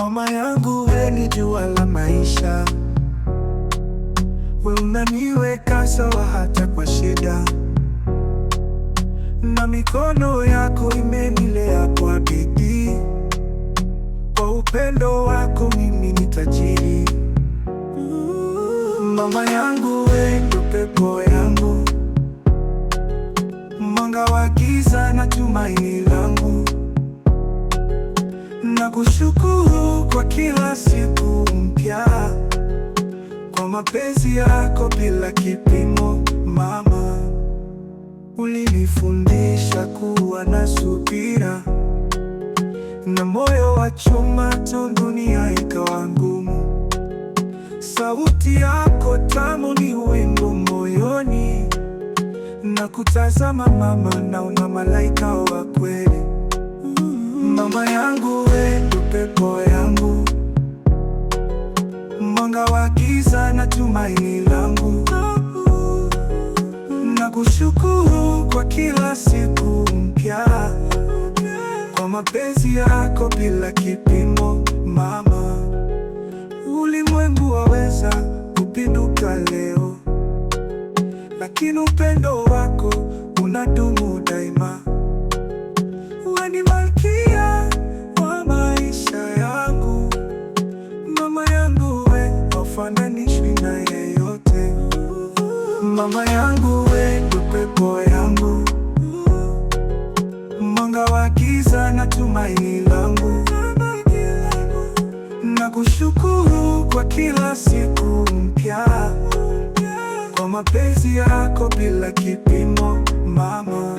Mama yangu, wewe ni jua la maisha, wewe unaniweka sawa hata kwa shida, na mikono yako imenilea kwa bidii. Kwa upendo wako mimi ni tajiri. Mama yangu, wewe ndio pepo yangu, mwanga wa giza na tumaini langu. Nakushukuru kwa kila siku mpya, kwa mapenzi yako bila kipimo. Mama, ulinifundisha kuwa na subira, na moyo wa chuma tu dunia ikawa ngumu. Sauti yako tamu ni wimbo moyoni, na kutazama mama, naona malaika wa kweli. Mama yangu, wewe ndio pepo yangu, mwanga wa giza na tumaini langu. Nakushukuru kwa kila siku mpya, kwa mapenzi yako bila kipimo. Mama, ulimwengu waweza kupinduka leo, lakini upendo wako unadumu daima. Wewe ni malkia wa maisha yangu, mama yangu, wewe haufananishwi na yeyote. Mama yangu, wewe ndio pepo yangu, mwanga wa giza na tumaini langu. Nakushukuru kwa kila siku mpya, kwa mapenzi yako bila kipimo. Mama,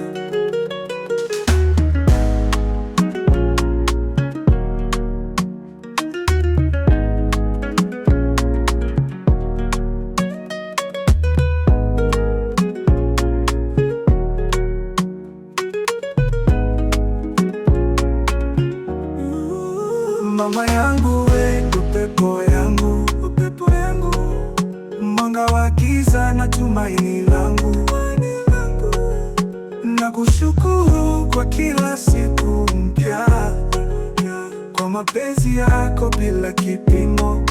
mama yangu, wewe ndio pepo yangu, mwanga wa giza na tumaini langu. Nakushukuru kwa kila siku mpya, kwa mapenzi yako bila kipimo.